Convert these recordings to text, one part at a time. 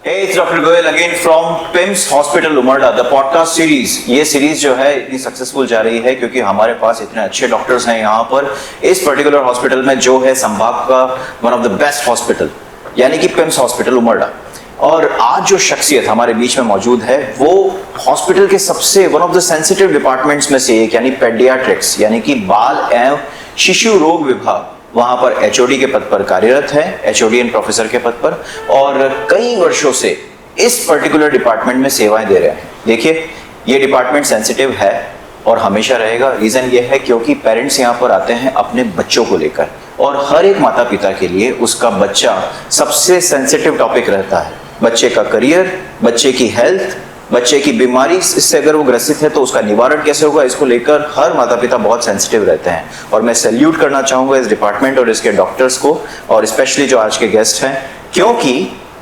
Hey, it's Dr. Goyal again from PIMS Hospital Umarda, the podcast series. ये series जो है इतनी successful जा रही है क्योंकि हमारे पास इतने अच्छे डॉक्टर्स हैं यहाँ पर इस पर्टिकुलर हॉस्पिटल में जो है संभाग का one of the best hospital यानी कि PIMS हॉस्पिटल उमरडा। और आज जो शख्सियत हमारे बीच में मौजूद है वो हॉस्पिटल के सबसे one of the sensitive departments में से एक यानी पेडियाट्रिक्स यानी कि बाल एवं शिशु रोग विभाग, वहां पर एचओडी के पद पर कार्यरत है, एचओडी एंड प्रोफेसर के पद पर, और कई वर्षों से इस पर्टिकुलर डिपार्टमेंट में सेवाएं दे रहे हैं। देखिए, ये डिपार्टमेंट सेंसिटिव है और हमेशा रहेगा। रीजन ये है क्योंकि पेरेंट्स यहाँ पर आते हैं अपने बच्चों को लेकर, और हर एक माता पिता के लिए उसका बच्चा सबसे सेंसिटिव टॉपिक रहता है। बच्चे का करियर, बच्चे की हेल्थ, बच्चे की बीमारी, इससे अगर वो ग्रसित है तो उसका निवारण कैसे होगा, इसको लेकर हर माता पिता बहुत सेंसिटिव रहते हैं। और मैं सैल्यूट करना चाहूंगा इस डिपार्टमेंट और इसके डॉक्टर्स को, और स्पेशली जो आज के गेस्ट हैं, क्योंकि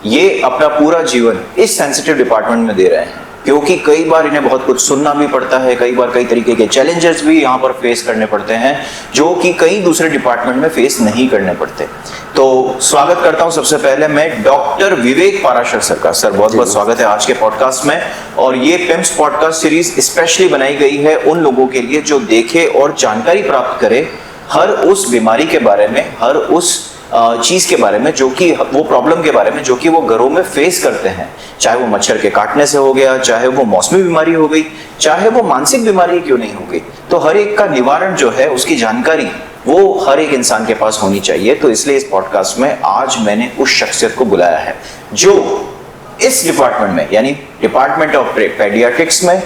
ये अपना पूरा जीवन इस सेंसिटिव डिपार्टमेंट में दे रहे हैं। क्योंकि कई बार इन्हें बहुत कुछ सुनना भी पड़ता है, कई बार कई तरीके के चैलेंजेस भी यहाँ पर फेस करने पड़ते हैं जो कि कई दूसरे डिपार्टमेंट में फेस नहीं करने पड़ते। तो स्वागत करता हूँ सबसे पहले मैं डॉक्टर विवेक पाराशर सर का। सर बहुत बहुत स्वागत है आज के पॉडकास्ट में। और ये पिम्स पॉडकास्ट सीरीज स्पेशली बनाई गई है उन लोगों के लिए जो देखे और जानकारी प्राप्त करे हर उस बीमारी के बारे में, हर उस चीज के बारे में जो कि वो प्रॉब्लम के बारे में जो कि वो घरों में फेस करते हैं। चाहे वो मच्छर के काटने से हो गया, चाहे वो मौसमी बीमारी हो गई, चाहे वो मानसिक बीमारी क्यों नहीं हो गई, तो हर एक का निवारण जो है उसकी जानकारी वो हर एक इंसान के पास होनी चाहिए। तो इसलिए इस पॉडकास्ट में आज मैंने उस शख्सियत को बुलाया है जो इस डिपार्टमेंट में यानी डिपार्टमेंट ऑफ पेडियाट्रिक्स में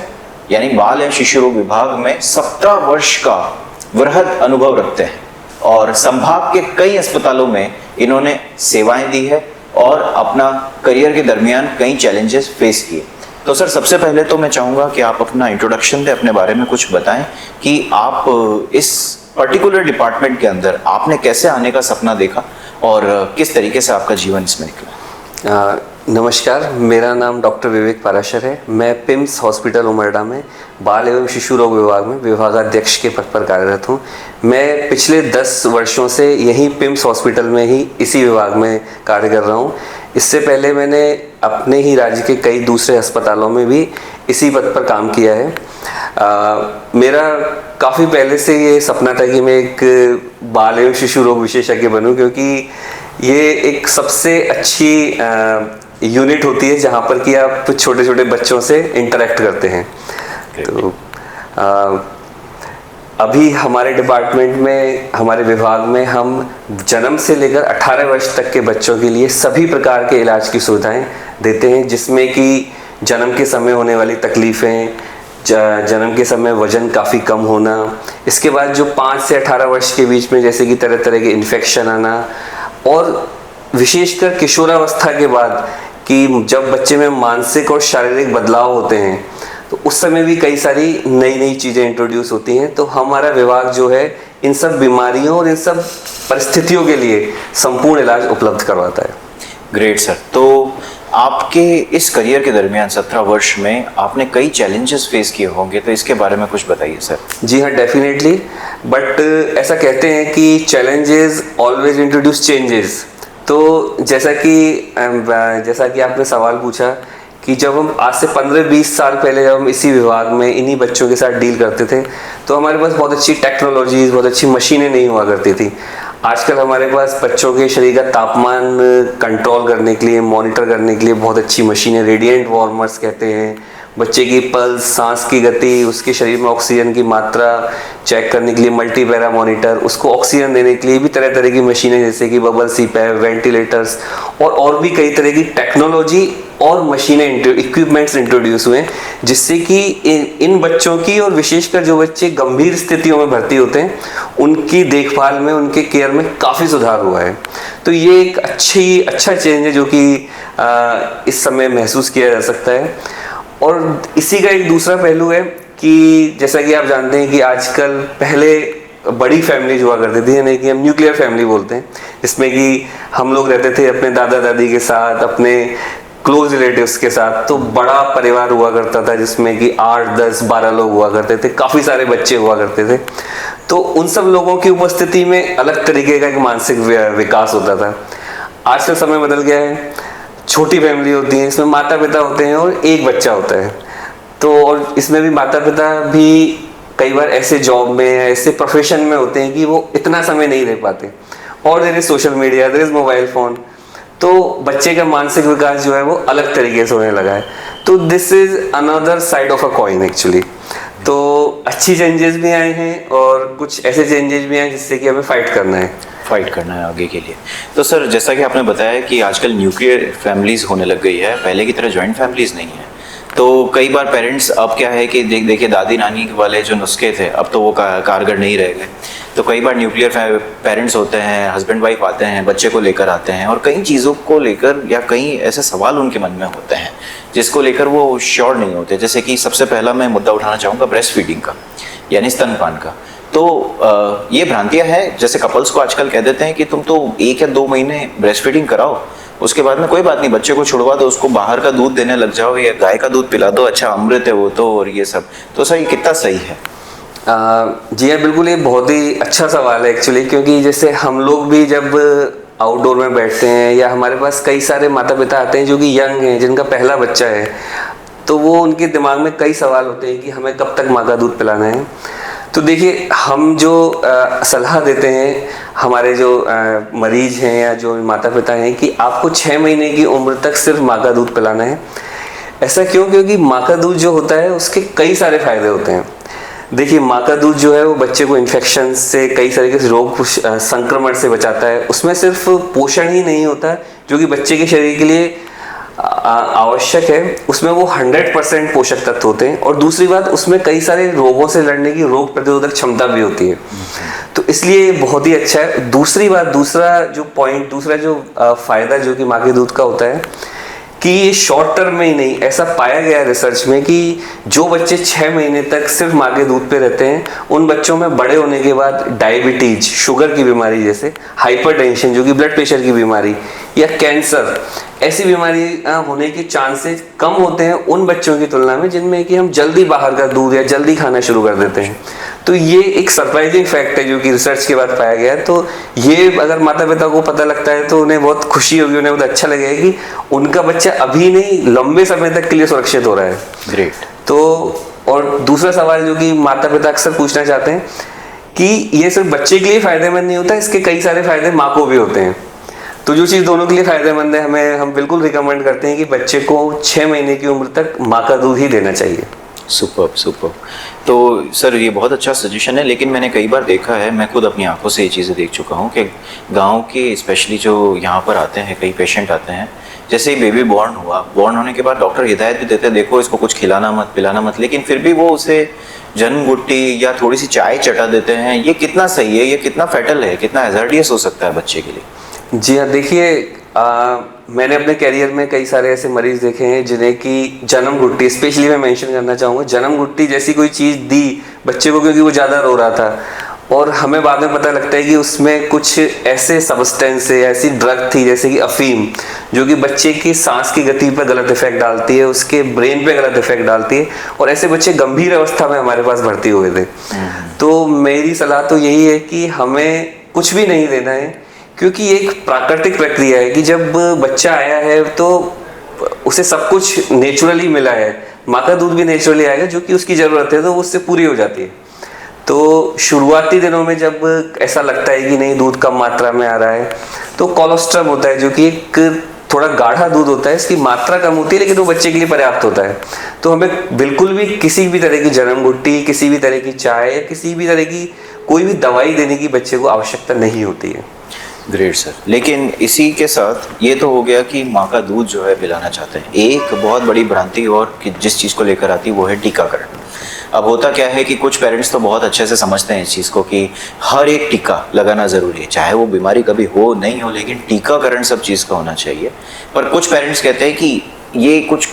यानी बाल एवं शिशु रोग विभाग में 17 वर्ष का वृहद अनुभव रखते हैं और संभाग के कई अस्पतालों में इन्होंने सेवाएं दी है और अपना करियर के दरमियान कई चैलेंजेस फेस किए। तो सर सबसे पहले तो मैं चाहूंगा कि आप अपना इंट्रोडक्शन दें, अपने बारे में कुछ बताएं कि आप इस पर्टिकुलर डिपार्टमेंट के अंदर आपने कैसे आने का सपना देखा और किस तरीके से आपका जीवन इसमें निकला। नमस्कार, मेरा नाम डॉक्टर विवेक पाराशर है। मैं पिम्स हॉस्पिटल उमरडा में बाल एवं शिशु रोग विभाग में विभागाध्यक्ष के पद पर कार्यरत हूँ। मैं पिछले 10 वर्षों से यहीं पिम्स हॉस्पिटल में ही इसी विभाग में कार्य कर रहा हूँ। इससे पहले मैंने अपने ही राज्य के कई दूसरे अस्पतालों में भी इसी पद पर काम किया है। मेरा काफ़ी पहले से ये सपना था कि मैं एक बाल एवं शिशु रोग विशेषज्ञ बनूं, क्योंकि ये एक सबसे अच्छी यूनिट होती है जहाँ पर कि आप छोटे छोटे बच्चों से इंटरेक्ट करते हैं। तो अभी हमारे डिपार्टमेंट में, हमारे विभाग में हम जन्म से लेकर 18 वर्ष तक के बच्चों के लिए सभी प्रकार के इलाज की सुविधाएं देते हैं, जिसमें कि जन्म के समय होने वाली तकलीफ़ें, जन्म के समय वजन काफ़ी कम होना, इसके बाद जो 5 से 18 वर्ष के बीच में जैसे कि तरह तरह के इन्फेक्शन आना, और विशेषकर किशोरावस्था के बाद कि जब बच्चे में मानसिक और शारीरिक बदलाव होते हैं तो उस समय भी कई सारी नई नई चीज़ें इंट्रोड्यूस होती हैं। तो हमारा विभाग जो है इन सब बीमारियों और इन सब परिस्थितियों के लिए संपूर्ण इलाज उपलब्ध करवाता है। Great sir. तो आपके इस करियर के दरमियान 17 वर्ष में आपने कई चैलेंजेस फेस किए होंगे, तो इसके बारे में कुछ बताइए सर। जी हाँ, डेफिनेटली। बट ऐसा कहते हैं कि चैलेंजेस ऑलवेज इंट्रोड्यूस चेंजेस। तो जैसा कि आपने सवाल पूछा कि जब हम आज से 15-20 साल पहले जब हम इसी विभाग में इन्हीं बच्चों के साथ डील करते थे तो हमारे पास बहुत अच्छी टेक्नोलॉजीज, बहुत अच्छी मशीनें नहीं हुआ करती थी। आजकल हमारे पास बच्चों के शरीर का तापमान कंट्रोल करने के लिए, मॉनिटर करने के लिए बहुत अच्छी मशीनें, रेडिएंट वार्मर्स कहते हैं, बच्चे की पल्स, सांस की गति, उसके शरीर में ऑक्सीजन की मात्रा चेक करने के लिए मल्टी पैरा मॉनिटर, उसको ऑक्सीजन देने के लिए भी तरह तरह की मशीनें जैसे कि बबल सीपैप, वेंटिलेटर्स और भी कई तरह की टेक्नोलॉजी और मशीनें, इक्विपमेंट्स इंट्रोड्यूस हुए, जिससे कि इन बच्चों की और विशेषकर जो बच्चे गंभीर स्थितियों में भर्ती होते हैं उनकी देखभाल में, उनके केयर में काफ़ी सुधार हुआ है। तो ये एक अच्छा चेंज है जो कि इस समय महसूस किया जा सकता है। और इसी का एक दूसरा पहलू है कि जैसा कि आप जानते हैं कि आजकल पहले बड़ी फैमिलीज हुआ करती थी, यानी कि हम न्यूक्लियर फैमिली बोलते हैं, जिसमें कि हम लोग रहते थे अपने दादा दादी के साथ, अपने क्लोज रिलेटिव्स के साथ। तो बड़ा परिवार हुआ करता था जिसमें कि 8, 10, 12 लोग हुआ करते थे, काफ़ी सारे बच्चे हुआ करते थे। तो उन सब लोगों की उपस्थिति में अलग तरीके का एक मानसिक विकास होता था। आज का समय बदल गया है, छोटी फैमिली होती है, इसमें माता पिता होते हैं और एक बच्चा होता है। तो और इसमें भी माता पिता भी कई बार ऐसे जॉब में ऐसे प्रोफेशन में होते हैं कि वो इतना समय नहीं दे पाते, और there is social media, there is mobile phone, तो बच्चे का मानसिक विकास जो है वो अलग तरीके से होने लगा है। तो this is another side of a coin actually. तो अच्छी चेंजेस भी आए हैं और कुछ ऐसे चेंजेस भी आए जिससे कि हमें फाइट करना है आगे के लिए। तो सर, जैसा कि आपने बताया कि आजकल न्यूक्लियर फैमिलीज होने लग गई है, पहले की तरह जॉइंट फैमिलीज नहीं है। तो कई बार पेरेंट्स अब क्या है कि देखिए दादी नानी वाले जो नुस्खे थे अब तो वो कारगर नहीं रह गए। तो कई बार न्यूक्लियर पेरेंट्स होते हैं, हस्बैंड वाइफ आते हैं, बच्चे को लेकर आते हैं और कई चीज़ों को लेकर या कई ऐसे सवाल उनके मन में होते हैं जिसको लेकर वो श्योर नहीं होते। जैसे कि सबसे पहला मैं मुद्दा उठाना चाहूँगा ब्रेस्ट फीडिंग का, यानी स्तनपान का। तो ये भ्रांतियाँ हैं, जैसे कपल्स को आजकल कह देते हैं कि तुम तो 1 या 2 महीने ब्रेस्ट फीडिंग कराओ, उसके बाद में कोई बात नहीं, बच्चे को छुड़वा दो, उसको बाहर का दूध देने लग जाओ या गाय का दूध पिला दो, अच्छा अमृत है वो तो, और ये सब। तो सर, ये कितना सही है? जी हाँ, बिल्कुल, ये बहुत ही अच्छा सवाल है एक्चुअली, क्योंकि जैसे हम लोग भी जब आउटडोर में बैठते हैं या हमारे पास कई सारे माता पिता आते हैं जो कि यंग हैं, जिनका पहला बच्चा है, तो वो उनके दिमाग में कई सवाल होते हैं कि हमें कब तक माँ का दूध पिलाना है। तो देखिए, हम जो सलाह देते हैं हमारे जो मरीज हैं या जो माता पिता हैं कि आपको 6 महीने की उम्र तक सिर्फ माँ का दूध पिलाना है। ऐसा क्यों? क्योंकि माँ का दूध जो होता है उसके कई सारे फायदे होते हैं। देखिए, माँ का दूध जो है वो बच्चे को इन्फेक्शन से, कई तरीके से रोग संक्रमण से बचाता है। उसमें सिर्फ पोषण ही नहीं होता जो कि बच्चे के शरीर के लिए आवश्यक है, उसमें वो 100% पोषक तत्व होते हैं, और दूसरी बात, उसमें कई सारे रोगों से लड़ने की रोग प्रतिरोधक क्षमता भी होती है। तो इसलिए ये बहुत ही अच्छा है। दूसरी बात, दूसरा जो फायदा जो कि माँ के दूध का होता है कि ये शॉर्ट टर्म में ही नहीं, ऐसा पाया गया है रिसर्च में कि जो बच्चे 6 महीने तक सिर्फ माँ के दूध पे रहते हैं, उन बच्चों में बड़े होने के बाद डायबिटीज, शुगर की बीमारी, जैसे हाइपरटेंशन जो कि ब्लड प्रेशर की बीमारी, या कैंसर, ऐसी बीमारी होने के चांसेस कम होते हैं उन बच्चों की तुलना में जिनमें कि हम जल्दी बाहर का दूध या जल्दी खाना शुरू कर देते हैं। तो ये एक सरप्राइजिंग फैक्ट है जो कि रिसर्च के बाद पाया गया है। तो ये अगर माता पिता को पता लगता है तो उन्हें बहुत खुशी होगी, उन्हें बहुत अच्छा लगेगा कि उनका बच्चा अभी नहीं, लंबे समय तक के लिए सुरक्षित हो रहा है। ग्रेट। तो और दूसरा सवाल जो कि माता पिता अक्सर पूछना चाहते हैं कि ये सिर्फ बच्चे के लिए फायदेमंद नहीं होता, इसके कई सारे फायदे माँ को भी होते हैं। तो जो चीज़ दोनों के लिए फायदेमंद है, हम बिल्कुल रिकमेंड करते हैं कि बच्चे को 6 महीने की उम्र तक माँ का दूध ही देना चाहिए। सुपर। तो सर, ये बहुत अच्छा सजेशन है, लेकिन मैंने कई बार देखा है, मैं खुद अपनी आंखों से ये चीज़ें देख चुका हूँ कि गांव के स्पेशली जो यहाँ पर आते हैं, कई पेशेंट आते हैं, जैसे ही बेबी बॉर्न होने के बाद डॉक्टर हिदायत भी देते हैं, देखो इसको कुछ खिलाना मत, पिलाना मत, लेकिन फिर भी वो उसे जन्म गुट्टी या थोड़ी सी चाय चटा देते हैं। ये कितना सही है? ये कितना फैटल है? कितना हैज़ार्डियस हो सकता है बच्चे के लिए? जी हाँ, देखिए, मैंने अपने करियर में कई सारे ऐसे मरीज देखे हैं जिन्हें कि जन्म गुट्टी, स्पेशली मैं मेंशन करना चाहूँगा, जन्म गुट्टी जैसी कोई चीज़ दी बच्चे को क्योंकि वो ज़्यादा रो रहा था, और हमें बाद में पता लगता है कि उसमें कुछ ऐसे सब्सटेंस है, ऐसी ड्रग थी जैसे कि अफीम, जो कि बच्चे की सांस की गति पर गलत इफेक्ट डालती है, उसके ब्रेन पे गलत इफेक्ट डालती है, और ऐसे बच्चे गंभीर अवस्था में हमारे पास भर्ती हुए थे। तो मेरी सलाह तो यही है कि हमें कुछ भी नहीं देना है, क्योंकि ये एक प्राकृतिक प्रक्रिया है कि जब बच्चा आया है तो उसे सब कुछ नेचुरली मिला है। माँ का दूध भी नेचुरली आएगा, जो कि उसकी ज़रूरत है तो उससे पूरी हो जाती है। तो शुरुआती दिनों में जब ऐसा लगता है कि नहीं, दूध कम मात्रा में आ रहा है, तो कोलोस्ट्रम होता है जो कि एक थोड़ा गाढ़ा दूध होता है, इसकी मात्रा कम होती है लेकिन वो बच्चे के लिए पर्याप्त होता है। तो हमें बिल्कुल भी किसी भी तरह की जन्म गुट्टी, किसी भी तरह की चाय, किसी भी तरह की कोई भी दवाई देने की बच्चे को आवश्यकता नहीं होती है। Great sir. लेकिन इसी के साथ ये तो हो गया कि माँ का दूध जो है पिलाना चाहते हैं, एक बहुत बड़ी भ्रांति और कि जिस चीज़ को लेकर आती है वो है टीकाकरण। अब होता क्या है कि कुछ पेरेंट्स तो बहुत अच्छे से समझते हैं इस चीज़ को कि हर एक टीका लगाना ज़रूरी है, चाहे वो बीमारी कभी हो नहीं हो, लेकिन टीकाकरण सब चीज़ का होना चाहिए। पर कुछ पेरेंट्स कहते हैं कि ये कुछ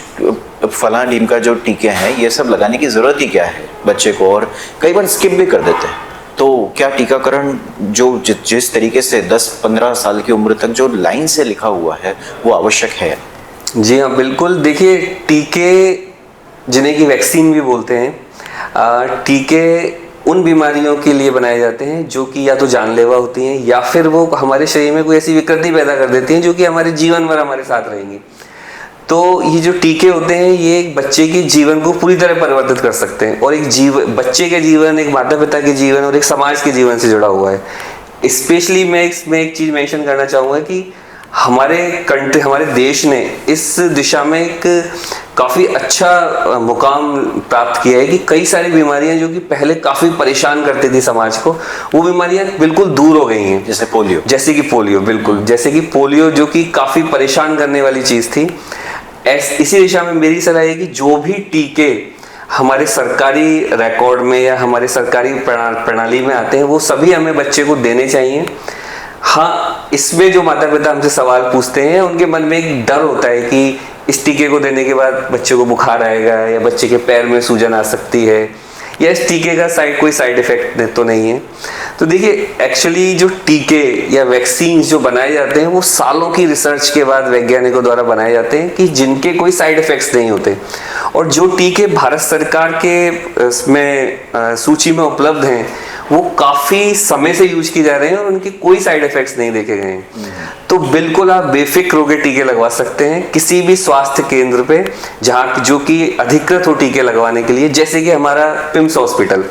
फलां ढीम का जो टीके हैं ये सब लगाने की ज़रूरत ही क्या है बच्चे को, और कई बार स्किप भी कर देते हैं। तो क्या टीकाकरण जो जिस तरीके से 10-15 साल की उम्र तक जो लाइन से लिखा हुआ है वो आवश्यक है? जी हाँ, बिल्कुल। देखिए, टीके जिन्हें कि वैक्सीन भी बोलते हैं, टीके उन बीमारियों के लिए बनाए जाते हैं जो कि या तो जानलेवा होती हैं या फिर वो हमारे शरीर में कोई ऐसी विकृति पैदा कर देती हैं जो कि हमारे जीवन भर हमारे साथ रहेंगी। तो ये जो टीके होते हैं ये एक बच्चे के जीवन को पूरी तरह परिवर्तित कर सकते हैं, और एक बच्चे के जीवन, एक माता पिता के जीवन और एक समाज के जीवन से जुड़ा हुआ है। स्पेशली मैं इसमें एक चीज मेंशन करना चाहूँगा कि हमारे देश ने इस दिशा में एक काफ़ी अच्छा मुकाम प्राप्त किया है कि कई सारी बीमारियां जो कि पहले काफ़ी परेशान करती थी समाज को, वो बीमारियां बिल्कुल दूर हो गई हैं। जैसे पोलियो, बिल्कुल, जैसे कि पोलियो जो कि काफ़ी परेशान करने वाली चीज़ थी। इसी दिशा में मेरी सलाह है कि जो भी टीके हमारे सरकारी रिकॉर्ड में या हमारे सरकारी प्रणाली में आते हैं वो सभी हमें बच्चे को देने चाहिए। हाँ, इसमें जो माता पिता हमसे सवाल पूछते हैं उनके मन में एक डर होता है कि इस टीके को देने के बाद बच्चे को बुखार आएगा या बच्चे के पैर में सूजन आ सकती है या इस टीके का कोई साइड इफेक्ट तो नहीं है। तो देखिए, एक्चुअली जो टीके या वैक्सीन जो बनाए जाते हैं वो सालों की रिसर्च के बाद वैज्ञानिकों द्वारा बनाए जाते हैं कि जिनके कोई साइड इफेक्ट्स नहीं होते, और जो टीके भारत सरकार के सूची में उपलब्ध हैं वो काफ़ी समय से यूज किए जा रहे हैं और उनके कोई साइड इफेक्ट्स नहीं देखे गए हैं। तो बिल्कुल आप बेफिक्र होकर टीके लगवा सकते हैं किसी भी स्वास्थ्य केंद्र पे जहाँ जो कि अधिकृत हो टीके लगवाने के लिए, जैसे कि हमारा पिम्स हॉस्पिटल।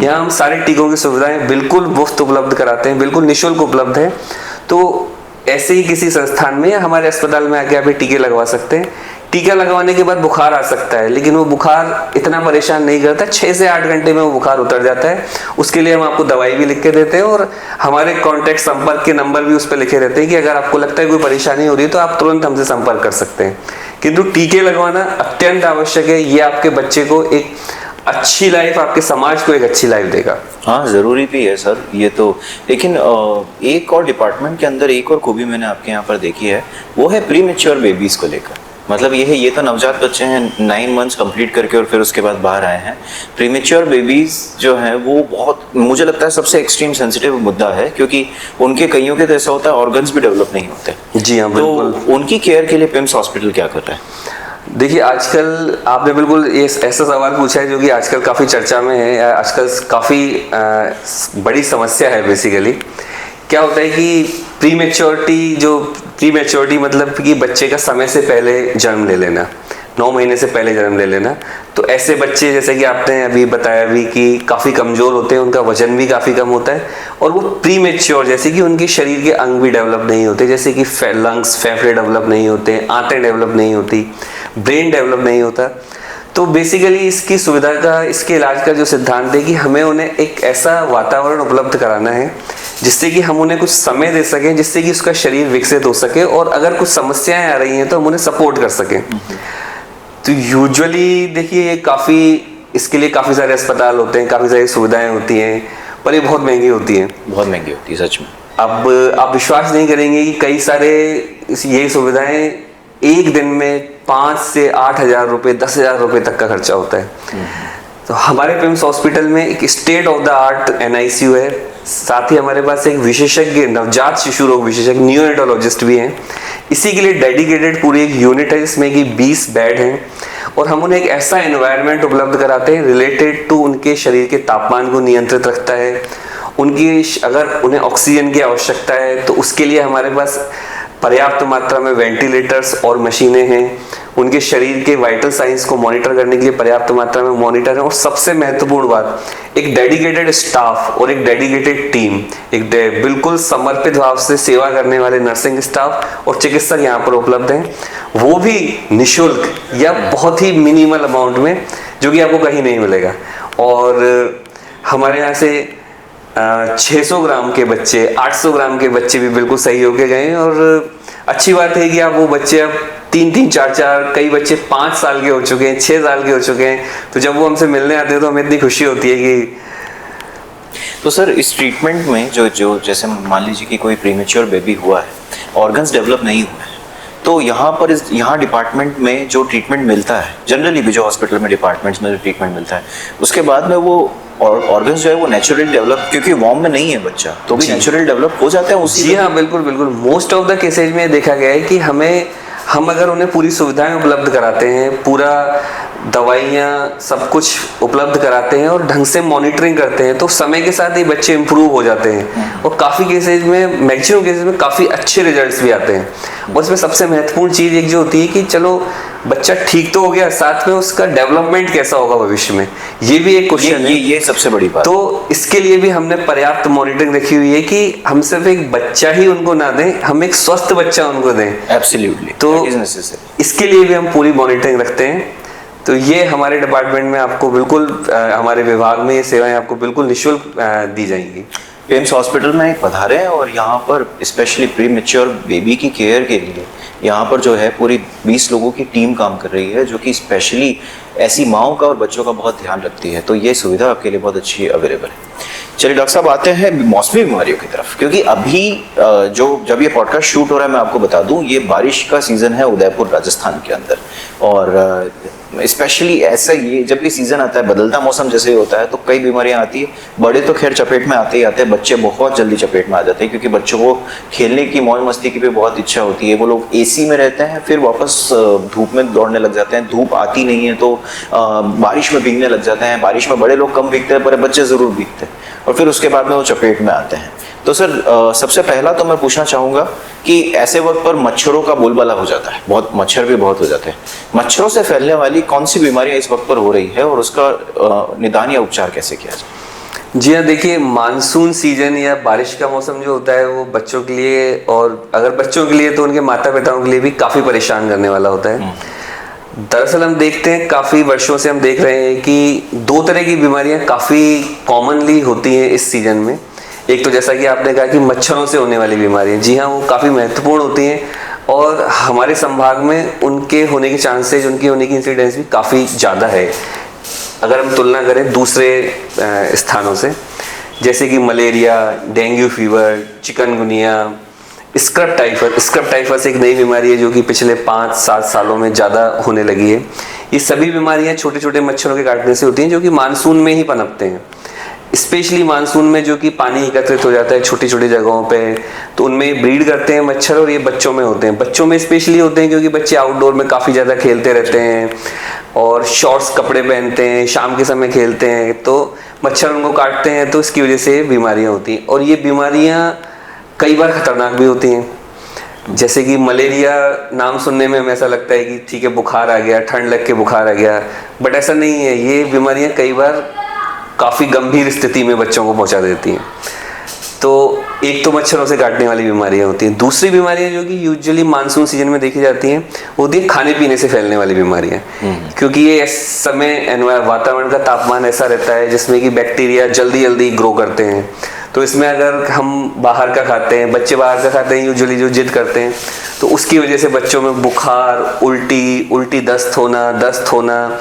यहाँ हम सारे टीकों की सुविधाएं बिल्कुल मुफ्त उपलब्ध कराते हैं, बिल्कुल निःशुल्क उपलब्ध है। तो ऐसे ही किसी संस्थान में या हमारे अस्पताल में आके आप टीके लगवा सकते हैं। टीका लगवाने के बाद बुखार आ सकता है, लेकिन वो बुखार इतना परेशान नहीं करता, 6 से 8 घंटे में वो बुखार उतर जाता है। उसके लिए हम आपको दवाई भी लिख के देते हैं और हमारे कॉन्टैक्ट संपर्क के नंबर भी उस पर लिखे रहते हैं कि अगर आपको लगता है कोई परेशानी हो रही है तो आप तुरंत हमसे संपर्क कर सकते हैं। किंतु टीके लगवाना अत्यंत आवश्यक है, ये आपके बच्चे को एक अच्छी लाइफ, आपके समाज को एक अच्छी लाइफ देगा। हाँ, ज़रूरी भी है सर ये तो। लेकिन एक और डिपार्टमेंट के अंदर एक और खूबी मैंने आपके यहाँ पर देखी है, वो है प्री मैच्योर बेबीज़ को लेकर। मतलब ये तो नवजात बच्चे हैं, 9 मंथ्स कंप्लीट करके और फिर उसके बाद बाहर आए हैं। प्रीमेच्योर बेबीज जो हैं वो बहुत, मुझे लगता है सबसे एक्सट्रीम सेंसिटिव मुद्दा है, क्योंकि उनके कईयों के तो ऐसा होता है ऑर्गन्स भी डेवलप नहीं होते। जी हाँ, तो उनकी केयर के लिए पिम्स हॉस्पिटल क्या कर रहा है? देखिए, आजकल आपने बिल्कुल ये ऐसा सवाल पूछा है जो कि आजकल काफ़ी चर्चा में है, आजकल काफ़ी बड़ी समस्या है। बेसिकली क्या होता है कि प्रीमेच्योरिटी मतलब कि बच्चे का समय से पहले जन्म ले लेना, 9 महीने से पहले जन्म ले लेना। तो ऐसे बच्चे, जैसे कि आपने अभी बताया भी, कि काफ़ी कमज़ोर होते हैं, उनका वजन भी काफ़ी कम होता है और वो प्रीमेच्योर, जैसे कि उनके शरीर के अंग भी डेवलप नहीं होते, जैसे कि लंग्स, फेफड़े डेवलप नहीं होते, आंतें डेवलप नहीं होती, ब्रेन डेवलप नहीं होता। तो बेसिकली इसकी सुविधा का, इसके इलाज का जो सिद्धांत है कि हमें उन्हें एक ऐसा वातावरण उपलब्ध कराना है जिससे कि हम उन्हें कुछ समय दे सकें, जिससे कि उसका शरीर विकसित हो सके और अगर कुछ समस्याएं आ रही हैं तो हम उन्हें सपोर्ट कर सकें। तो यूजुअली देखिए, ये इसके लिए काफ़ी सारे अस्पताल होते हैं, काफ़ी सारी सुविधाएं होती हैं, पर ये बहुत महंगी होती हैं। बहुत महंगी होती है सच में। अब आप विश्वास नहीं करेंगे कि कई सारे ये सुविधाएं एक दिन में 5 से 8 हज़ार रुपये, 10 हज़ार रुपये तक का खर्चा होता है। तो हमारे पिम्स हॉस्पिटल में एक state of the art NICU है, साथ ही हमारे पास एक विशेषज्ञ, नवजात शिशु रोग विशेषज्ञ, नियोनेटोलॉजिस्ट भी हैं। इसी के लिए डेडिकेटेड पूरी एक यूनिट है जिसमें कि 20 बेड हैं और हम उन्हें एक ऐसा एनवायरनमेंट उपलब्ध कराते हैं रिलेटेड टू उनके शरीर के तापमान को नियंत्रित रखता है। अगर उन्हें ऑक्सीजन की आवश्यकता है तो उसके लिए हमारे पास पर्याप्त मात्रा में वेंटिलेटर्स और मशीनें हैं। उनके शरीर के वाइटल साइंस को मॉनिटर करने के लिए पर्याप्त मात्रा में मॉनिटर है और सबसे महत्वपूर्ण बात, एक डेडिकेटेड स्टाफ और एक डेडिकेटेड टीम, एक बिल्कुल समर्पित भाव से सेवा करने वाले नर्सिंग स्टाफ और चिकित्सक यहाँ पर उपलब्ध हैं, वो भी निःशुल्क या बहुत ही मिनिमल अमाउंट में, जो कि आपको कहीं नहीं मिलेगा। और हमारे यहाँ से 600 ग्राम के बच्चे, 800 ग्राम के बच्चे भी बिल्कुल सही होके गए। और अच्छी बात है कि आप वो बच्चे अब 3-3, 4-4, कई बच्चे 5 साल के हो चुके हैं, 6 साल के हो चुके हैं। तो जब वो हमसे मिलने आते हैं तो हमें इतनी खुशी होती है कि। तो सर, इस ट्रीटमेंट में जो जैसे मान लीजिए कि कोई प्रीमेच्योर बेबी हुआ है, ऑर्गन्स डेवलप नहीं हुए हैं, तो यहाँ डिपार्टमेंट में जो ट्रीटमेंट मिलता है, जनरली भी जो हॉस्पिटल में डिपार्टमेंट्स में जो ट्रीटमेंट मिलता है, उसके बाद में वो ऑर्गन्स जो है वो नेचुरली डेवलप, क्योंकि वॉर्म में नहीं है बच्चा, तो भी नेचुरली डेवलप हो जाता है उसी। जी हाँ, बिल्कुल बिल्कुल। मोस्ट ऑफ द केसेज में देखा गया है कि हम अगर उन्हें पूरी सुविधाएं उपलब्ध कराते हैं, पूरा दवाइयाँ सब कुछ उपलब्ध कराते हैं और ढंग से मॉनिटरिंग करते हैं, तो समय के साथ ही बच्चे इम्प्रूव हो जाते हैं और काफ़ी केसेज में, मैक्सिमम केसेज में काफ़ी अच्छे रिजल्ट्स भी आते हैं। और इसमें सबसे महत्वपूर्ण चीज़ एक जो होती है कि चलो बच्चा ठीक तो हो गया, साथ में उसका डेवलपमेंट कैसा होगा भविष्य में, ये भी एक क्वेश्चन है। ये सबसे बड़ी बात। तो इसके लिए भी हमने पर्याप्त मॉनिटरिंग रखी हुई है कि हम सिर्फ एक बच्चा ही उनको ना दें, हम एक स्वस्थ बच्चा उनको दें। एब्सोल्युटली, तो दैट इज नेसेसरी। इसके लिए भी हम पूरी मॉनिटरिंग रखते हैं। तो ये हमारे डिपार्टमेंट में आपको बिल्कुल हमारे विभाग में ये सेवाएं आपको बिल्कुल निःशुल्क दी जाएंगी। पेम्स हॉस्पिटल में एक पधारे हैं और यहाँ पर स्पेशली प्री मैच्योर बेबी की केयर के लिए यहाँ पर जो है पूरी 20 लोगों की टीम काम कर रही है, जो कि स्पेशली ऐसी माओं का और बच्चों का बहुत ध्यान रखती है। तो ये सुविधा आपके लिए बहुत अच्छी अवेलेबल है। चलिए डॉक्टर साहब, आते हैं मौसमी बीमारियों की तरफ, क्योंकि अभी जब ये पॉडकास्ट शूट हो रहा है, मैं आपको बता दूं, ये बारिश का सीज़न है उदयपुर राजस्थान के अंदर। और स्पेशली ऐसा ये जब ये सीज़न आता है, बदलता मौसम जैसे होता है, तो कई बीमारियां आती है। बड़े तो खैर चपेट में आते ही आते हैं, बच्चे बहुत जल्दी चपेट में आ जाते हैं, क्योंकि बच्चों को खेलने की, मौज मस्ती की भी बहुत इच्छा होती है। वो लोग एसी में रहते हैं, फिर वापस धूप में दौड़ने लग जाते हैं। धूप आती नहीं है तो बारिश में भीगने लग जाते हैं। बारिश में बड़े लोग कम भीगते हैं, पर बच्चे ज़रूर भीगते हैं, और फिर उसके बाद में वो चपेट में आते हैं। तो सर, सबसे पहला तो मैं पूछना चाहूँगा कि ऐसे वक्त पर मच्छरों का बोलबाला हो जाता है, बहुत मच्छर भी बहुत हो जाते हैं। मच्छरों से फैलने वाली कौन सी बीमारियां इस वक्त पर हो रही है और उसका निदान या उपचार कैसे किया जाए? जी हाँ, देखिए, मानसून सीजन या बारिश का मौसम जो होता है वो बच्चों के लिए, और अगर बच्चों के लिए तो उनके माता पिताओं के लिए भी काफ़ी परेशान करने वाला होता है। दरअसल हम देखते हैं, काफ़ी वर्षों से हम देख रहे हैं कि दो तरह की बीमारियां काफ़ी कॉमनली होती हैं इस सीजन में। एक तो जैसा कि आपने कहा कि मच्छरों से होने वाली बीमारियां, जी हाँ, वो काफ़ी महत्वपूर्ण होती हैं और हमारे संभाग में उनके होने के चांसेज, उनकी होने की इंसिडेंस भी काफ़ी ज़्यादा है अगर हम तुलना करें दूसरे स्थानों से, जैसे कि malaria, dengue fever, chikungunya, scrub typhus एक नई बीमारी है जो कि पिछले 5-7 सालों में ज़्यादा होने लगी है। ये सभी बीमारियां छोटे छोटे मच्छरों के काटने से होती हैं, जो कि मानसून में ही पनपते हैं। स्पेशली मानसून में जो कि पानी एकत्रित हो जाता है छोटी छोटी जगहों पे, तो उनमें ब्रीड करते हैं मच्छर, और ये बच्चों में होते हैं। बच्चों में स्पेशली होते हैं क्योंकि बच्चे आउटडोर में काफ़ी ज़्यादा खेलते रहते हैं और शॉर्ट्स कपड़े पहनते हैं, शाम के समय खेलते हैं, तो मच्छर उनको काटते हैं, तो इसकी वजह से बीमारियाँ होती हैं। और ये बीमारियाँ कई बार खतरनाक भी होती हैं। जैसे कि मलेरिया, नाम सुनने में हमें ऐसा लगता है कि ठीक है, बुखार आ गया, ठंड लग के बुखार आ गया, बट ऐसा नहीं है। ये बीमारियां कई बार काफ़ी गंभीर स्थिति में बच्चों को पहुंचा देती हैं। तो एक तो मच्छरों से काटने वाली बीमारियां होती हैं। दूसरी बीमारियां जो कि यूजुअली मानसून सीजन में देखी जाती हैं, वो होती है खाने पीने से फैलने वाली बीमारियां। क्योंकि ये इस समय वातावरण का तापमान ऐसा रहता है जिसमें कि बैक्टीरिया जल्दी जल्दी ग्रो करते हैं। तो इसमें अगर हम बाहर का खाते हैं, बच्चे बाहर का खाते हैं यूजुअली, जो जिद करते हैं, तो उसकी वजह से बच्चों में बुखार, उल्टी दस्त होना,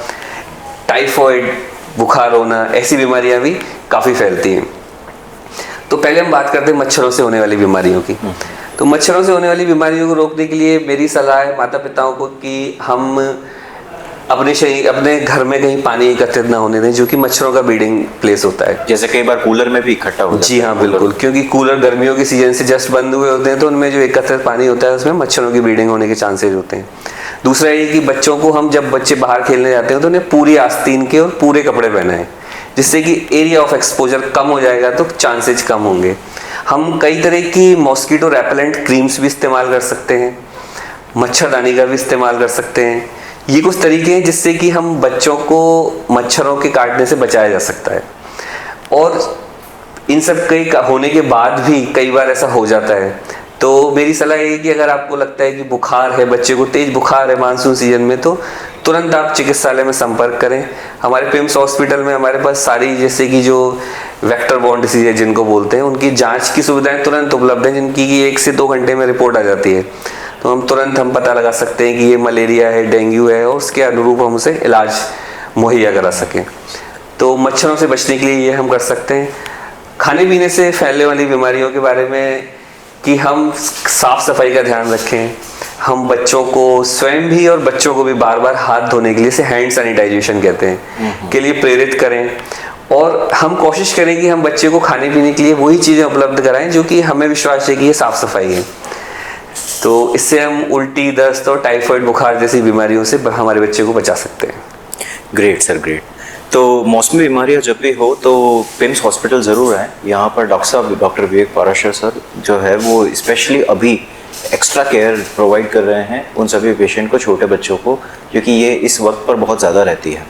टाइफॉइड बुखार होना, ऐसी बीमारियां भी काफ़ी फैलती हैं। तो पहले हम बात करते हैं मच्छरों से होने वाली बीमारियों की। तो मच्छरों से होने वाली बीमारियों को रोकने के लिए मेरी सलाह है माता पिताओं को कि हम अपने घर में कहीं पानी एकत्रित ना होने दें, जो कि मच्छरों का ब्रीडिंग प्लेस होता है। जैसे कई बार कूलर में भी इकट्ठा हो जाता है। जी हाँ, बिल्कुल, क्योंकि कूलर गर्मियों के सीजन से जस्ट बंद हुए होते हैं, तो उनमें जो एकत्रित पानी होता है उसमें मच्छरों की ब्रीडिंग होने के चांसेस होते हैं। दूसरा ये कि बच्चों को, हम जब बच्चे बाहर खेलने जाते हैं तो उन्हें पूरी आस्तीन के और पूरे कपड़े पहनाएं, जिससे कि एरिया ऑफ एक्सपोजर कम हो जाएगा, तो चांसेज कम होंगे। हम कई तरह की मॉस्किटो रेपेलेंट क्रीम्स भी इस्तेमाल कर सकते हैं, मच्छरदानी का भी इस्तेमाल कर सकते हैं। ये कुछ तरीके हैं जिससे कि हम बच्चों को मच्छरों के काटने से बचाया जा सकता है। और इन सब के होने के बाद भी कई बार ऐसा हो जाता है, तो मेरी सलाह ये है कि अगर आपको लगता है कि बुखार है, बच्चे को तेज बुखार है मानसून सीजन में, तो तुरंत आप चिकित्सालय में संपर्क करें। हमारे पेम्स हॉस्पिटल में हमारे पास सारी, जैसे कि जो वेक्टर बॉर्न डिसीज है जिनको बोलते हैं, उनकी जांच की सुविधाएं तुरंत उपलब्ध हैं, जिनकी कि 1 से 2 घंटे में रिपोर्ट आ जाती है। तो हम तुरंत पता लगा सकते हैं कि ये मलेरिया है, डेंगू है, और उसके अनुरूप हम उसे इलाज मुहैया करा सकें। तो मच्छरों से बचने के लिए ये हम कर सकते हैं। खाने पीने से फैलने वाली बीमारियों के बारे में कि हम साफ सफाई का ध्यान रखें। हम बच्चों को स्वयं भी और बच्चों को भी बार बार हाथ धोने के लिए, से हैंड सैनिटाइजेशन कहते हैं, के लिए प्रेरित करें। और हम कोशिश करें कि हम बच्चे को खाने पीने के लिए वही चीज़ें उपलब्ध कराएं जो कि हमें विश्वास है कि ये साफ सफाई है। तो इससे हम उल्टी, दस्त और टाइफाइड बुखार जैसी बीमारियों से हमारे बच्चे को बचा सकते हैं। Great sir, great. तो मौसमी बीमारियां जब भी हो तो पिम्स हॉस्पिटल ज़रूर आए। यहाँ पर डॉक्टर साहब, डॉक्टर विवेक पाराशर सर जो है वो स्पेशली अभी एक्स्ट्रा केयर प्रोवाइड कर रहे हैं उन सभी पेशेंट को, छोटे बच्चों को, क्योंकि ये इस वक्त पर बहुत ज़्यादा रहती है।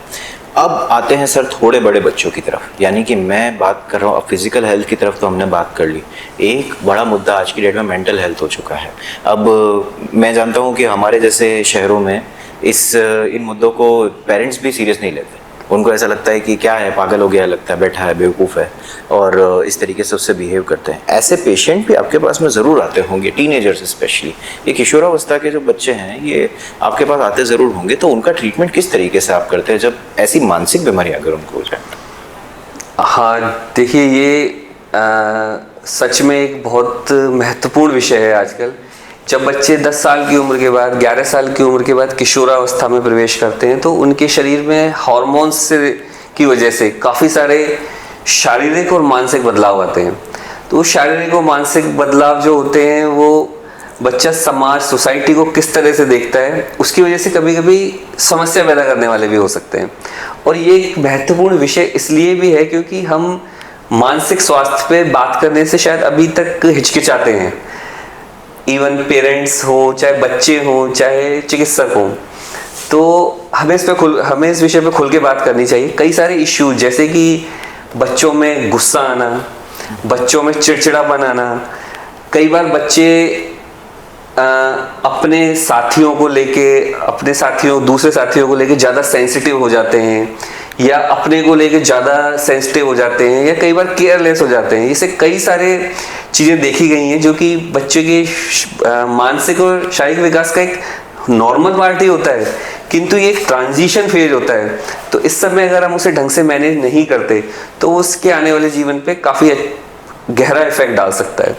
अब आते हैं सर थोड़े बड़े बच्चों की तरफ, यानी कि मैं बात कर रहा हूँ अब फिज़िकल हेल्थ की तरफ तो हमने बात कर ली। एक बड़ा मुद्दा आज की डेट में मेंटल हेल्थ हो चुका है। अब मैं जानता हूँ कि हमारे जैसे शहरों में इन मुद्दों को पेरेंट्स भी सीरियस नहीं लेते। उनको ऐसा लगता है कि क्या है, पागल हो गया लगता है, बैठा है, बेवकूफ़ है, और इस तरीके से उससे बिहेव करते हैं। ऐसे पेशेंट भी आपके पास में ज़रूर आते होंगे, टीनेजर्स स्पेशली, ये किशोरावस्था के जो बच्चे हैं ये आपके पास आते ज़रूर होंगे। तो उनका ट्रीटमेंट किस तरीके से आप करते हैं जब ऐसी मानसिक बीमारी अगर उनको हो जाए? हाँ देखिए, ये सच में एक बहुत महत्वपूर्ण विषय है आजकल। जब बच्चे 10 साल की उम्र के बाद, 11 साल की उम्र के बाद किशोरावस्था में प्रवेश करते हैं तो उनके शरीर में हार्मोन्स से की वजह से काफ़ी सारे शारीरिक और मानसिक बदलाव आते हैं। तो वो शारीरिक और मानसिक बदलाव जो होते हैं वो बच्चा समाज, सोसाइटी को किस तरह से देखता है उसकी वजह से कभी कभी समस्या पैदा करने वाले भी हो सकते हैं। और ये एक महत्वपूर्ण विषय इसलिए भी है क्योंकि हम मानसिक स्वास्थ्य पे बात करने से शायद अभी तक हिचकिचाते हैं। इवन पेरेंट्स हो, चाहे बच्चे हों, चाहे चिकित्सक हों, तो हमें इस विषय पे खुल के बात करनी चाहिए। कई सारे इश्यूज जैसे कि बच्चों में गुस्सा आना, बच्चों में चिड़चिड़ापन आना, कई बार बच्चे अपने साथियों को लेके, दूसरे साथियों को लेके ज़्यादा सेंसिटिव हो जाते हैं, या अपने को लेके ज़्यादा सेंसिटिव हो जाते हैं, या कई बार केयरलेस हो जाते हैं। इससे कई सारे चीज़ें देखी गई हैं जो कि बच्चे के मानसिक और शारीरिक विकास का एक नॉर्मल पार्ट ही होता है, किंतु ये एक ट्रांजिशन फेज होता है। तो इस समय अगर हम उसे ढंग से मैनेज नहीं करते तो उसके आने वाले जीवन पे काफ़ी गहरा इफेक्ट डाल सकता है।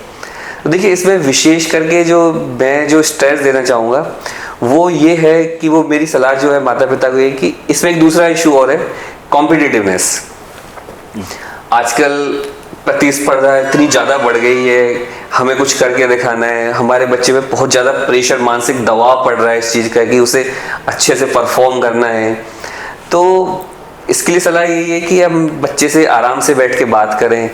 तो देखिए, इसमें विशेष करके जो स्ट्रेस देना चाहूँगा वो ये है कि वो मेरी सलाह जो है माता पिता को ये कि इसमें एक दूसरा इशू और है, कॉम्पिटिटिवनेस। आजकल प्रतिस्पर्धा इतनी ज़्यादा बढ़ गई है, हमें कुछ करके दिखाना है, हमारे बच्चे पे बहुत ज़्यादा प्रेशर, मानसिक दबाव पड़ रहा है इस चीज़ का कि उसे अच्छे से परफॉर्म करना है। तो इसके लिए सलाह यही है कि हम बच्चे से आराम से बैठ के बात करें,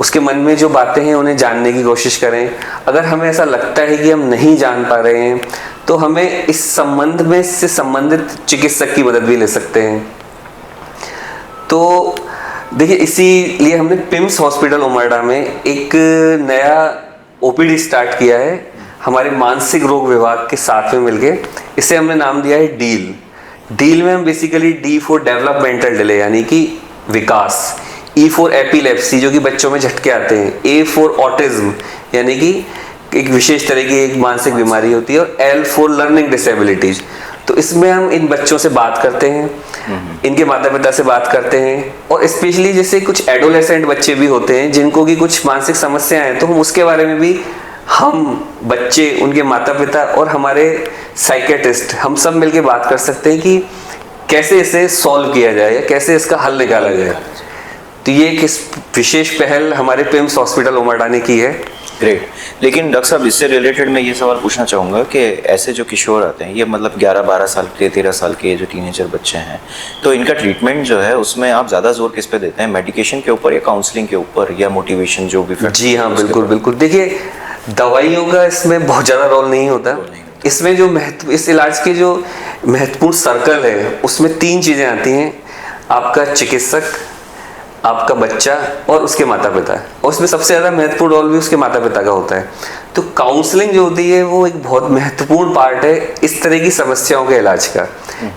उसके मन में जो बातें हैं उन्हें जानने की कोशिश करें। अगर हमें ऐसा लगता है कि हम नहीं जान पा रहे हैं तो हमें इस संबंध में से संबंधित चिकित्सक की मदद भी ले सकते हैं। तो देखिए, इसीलिए हमने पिम्स हॉस्पिटल उमरडा में एक नया ओपीडी स्टार्ट किया है हमारे मानसिक रोग विभाग के साथ में मिलके। इसे हमने नाम दिया है डील में हम basically D for developmental delay यानी कि विकास, ई फॉर एपिलेप्सी जो कि बच्चों में झटके आते हैं, ए फॉर ऑटिज्म यानी कि एक विशेष तरह की एक मानसिक बीमारी होती है, और एल फॉर लर्निंग डिसेबिलिटीज। तो इसमें हम इन बच्चों से बात करते हैं, इनके माता पिता से बात करते हैं, और स्पेशली जैसे कुछ एडोलेसेंट बच्चे भी होते हैं जिनको कि कुछ मानसिक समस्याएं हैं, तो हम उसके बारे में भी हम, बच्चे, उनके माता पिता और हमारे साइकेट्रिस्ट, हम सब मिलके बात कर सकते हैं कि कैसे इसे सॉल्व किया जाए या कैसे इसका हल निकाला जाए। तो ये एक विशेष पहल हमारे पिम्स हॉस्पिटल उमरडा ने की है। ग्रेट। लेकिन डॉक्टर साहब, इससे रिलेटेड मैं ये सवाल पूछना चाहूँगा कि ऐसे जो किशोर आते हैं, ये मतलब 11-12 साल के, 13 साल के जो टीनेजर बच्चे हैं, तो इनका ट्रीटमेंट जो है उसमें आप ज़्यादा जोर किस पे देते हैं, मेडिकेशन के ऊपर या काउंसलिंग के ऊपर या मोटिवेशन जो भी? जी हाँ, बिल्कुल। देखिए, दवाइयों का इसमें बहुत ज़्यादा रोल नहीं होता। इसमें जो इस इलाज के जो महत्वपूर्ण सर्कल है उसमें 3 चीज़ें आती हैं, आपका चिकित्सक, आपका बच्चा और उसके माता पिता। और उसमें सबसे ज़्यादा महत्वपूर्ण रोल भी उसके माता पिता का होता है। तो काउंसलिंग जो होती है वो एक बहुत महत्वपूर्ण पार्ट है इस तरह की समस्याओं के इलाज का,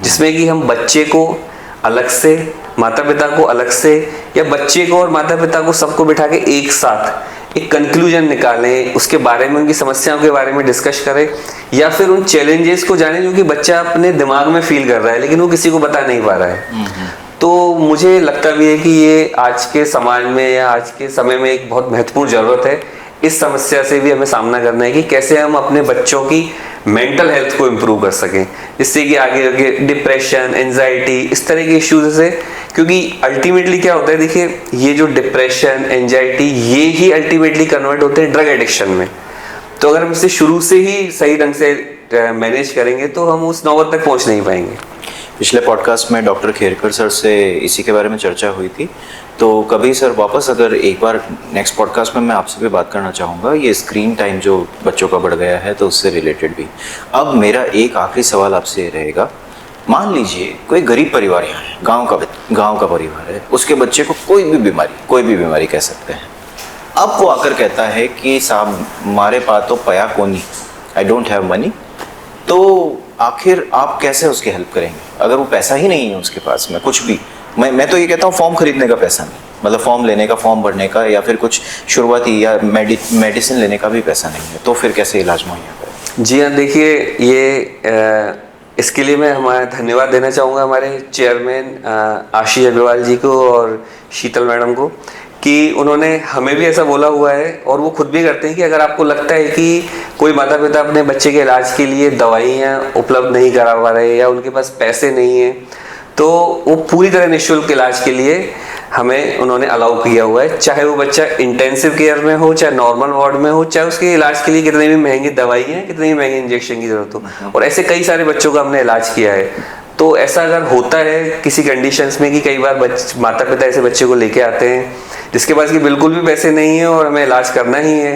जिसमें कि हम बच्चे को अलग से, माता पिता को अलग से, या बच्चे को और माता पिता को सबको बिठा के एक साथ एक कंक्लूजन निकालें, उसके बारे में, उनकी समस्याओं के बारे में डिस्कस करें, या फिर उन चैलेंजेस को जानें जो कि बच्चा अपने दिमाग में फील कर रहा है लेकिन वो किसी को बता नहीं पा रहा है। तो मुझे लगता भी है कि ये आज के समाज में या आज के समय में एक बहुत महत्वपूर्ण ज़रूरत है। इस समस्या से भी हमें सामना करना है कि कैसे हम अपने बच्चों की मेंटल हेल्थ को इम्प्रूव कर सकें, जिससे कि आगे डिप्रेशन, एंजाइटी, इस तरह के इश्यूज से, क्योंकि अल्टीमेटली क्या होता है, देखिए, ये जो डिप्रेशन, एंजाइटी, ये ही अल्टीमेटली कन्वर्ट होते हैं ड्रग एडिक्शन में। तो अगर हम इसे शुरू से ही सही ढंग से मैनेज करेंगे तो हम उस नौबत तक पहुंच नहीं पाएंगे। पिछले पॉडकास्ट में डॉक्टर खेरकर सर से इसी के बारे में चर्चा हुई थी, तो कभी सर वापस अगर एक बार नेक्स्ट पॉडकास्ट में मैं आपसे भी बात करना चाहूँगा, ये स्क्रीन टाइम जो बच्चों का बढ़ गया है तो उससे रिलेटेड भी। अब मेरा एक आखिरी सवाल आपसे ये रहेगा, मान लीजिए कोई गरीब परिवार यहाँ है, गांव का परिवार है, उसके बच्चे को कोई भी बीमारी कह सकते हैं, अब वो आकर कहता है कि साहब हमारे पास तो पया कोनी, आई डोंट हैव मनी, तो आखिर आप कैसे उसकी हेल्प करेंगे? अगर वो पैसा ही नहीं है उसके पास में कुछ भी, मैं तो ये कहता हूँ फॉर्म खरीदने का पैसा नहीं, मतलब फॉर्म लेने का, फॉर्म भरने का, या फिर कुछ शुरुआती या मेडिसिन लेने का भी पैसा नहीं है, तो फिर कैसे इलाज मुहैया करें? जी हाँ, देखिए ये इसके लिए मैं हमारा धन्यवाद देना चाहूँगा हमारे चेयरमैन आशीष अग्रवाल जी को और शीतल मैडम को, कि उन्होंने हमें भी ऐसा बोला हुआ है और वो खुद भी करते हैं कि अगर आपको लगता है कि कोई माता पिता अपने बच्चे के इलाज के लिए दवाइयाँ उपलब्ध नहीं करा पा रहे या उनके पास पैसे नहीं हैं, तो वो पूरी तरह निःशुल्क इलाज के लिए हमें उन्होंने अलाउ किया हुआ है, चाहे वो बच्चा इंटेंसिव केयर में हो, चाहे नॉर्मल वार्ड में हो, चाहे उसके इलाज के लिए कितनी भी महंगी दवाई है, कितनी भी महंगी इंजेक्शन की जरूरत हो। और ऐसे कई सारे बच्चों का हमने इलाज किया है। तो ऐसा अगर होता है किसी कंडीशंस में कि कई बार माता पिता ऐसे बच्चे को लेके आते हैं जिसके पास कि बिल्कुल भी पैसे नहीं है और हमें इलाज करना ही है,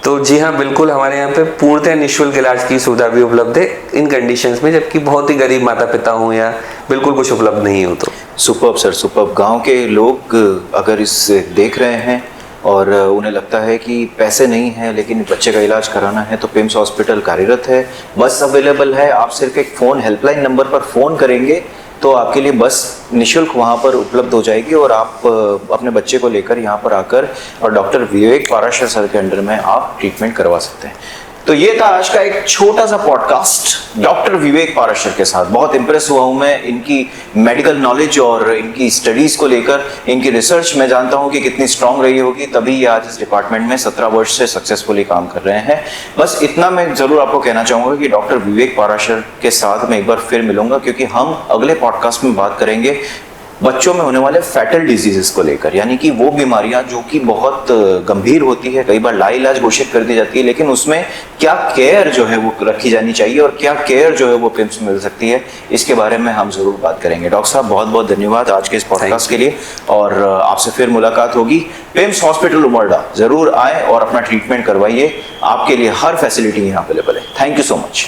तो जी हाँ, बिल्कुल हमारे यहाँ पे पूर्णतः निःशुल्क इलाज की सुविधा भी उपलब्ध है इन कंडीशंस में, जबकि बहुत ही गरीब माता पिता हों या बिल्कुल कुछ उपलब्ध नहीं हो। तो सुपर्ब सर, सुपर्ब। गांव के लोग अगर इस देख रहे हैं और उन्हें लगता है कि पैसे नहीं हैं लेकिन बच्चे का इलाज कराना है, तो पिम्स हॉस्पिटल कार्यरत है, बस अवेलेबल है। आप सिर्फ एक फ़ोन हेल्पलाइन नंबर पर फ़ोन करेंगे तो आपके लिए बस निःशुल्क वहाँ पर उपलब्ध हो जाएगी और आप अपने बच्चे को लेकर यहाँ पर आकर और डॉक्टर विवेक पाराशर सर के अंडर में आप ट्रीटमेंट करवा सकते हैं। तो ये था आज का एक छोटा सा पॉडकास्ट डॉक्टर विवेक पाराशर के साथ। बहुत इंप्रेस हुआ हूँ मैं इनकी मेडिकल नॉलेज और इनकी स्टडीज़ को लेकर, इनकी रिसर्च मैं जानता हूँ कि कितनी स्ट्रांग रही होगी, तभी ये आज इस डिपार्टमेंट में 17 वर्ष से सक्सेसफुली काम कर रहे हैं। बस इतना मैं ज़रूर आपको कहना चाहूँगा कि डॉक्टर विवेक पाराशर के साथ मैं एक बार फिर मिलूंगा, क्योंकि हम अगले पॉडकास्ट में बात करेंगे बच्चों में होने वाले फैटल डिजीजेस को लेकर, यानी कि वो बीमारियां जो कि बहुत गंभीर होती है, कई बार लाइलाज घोषित कर दी जाती है, लेकिन उसमें क्या केयर जो है वो रखी जानी चाहिए और क्या केयर जो है वो पिम्स में मिल सकती है, इसके बारे में हम जरूर बात करेंगे। डॉक्टर साहब बहुत बहुत धन्यवाद आज के इस पॉडकास्ट के लिए, और आपसे फिर मुलाकात होगी। पिम्स हॉस्पिटल उमरडा जरूर आए और अपना ट्रीटमेंट करवाइए, आपके लिए हर फैसिलिटी यहाँ अवेलेबल है। Thank you so much.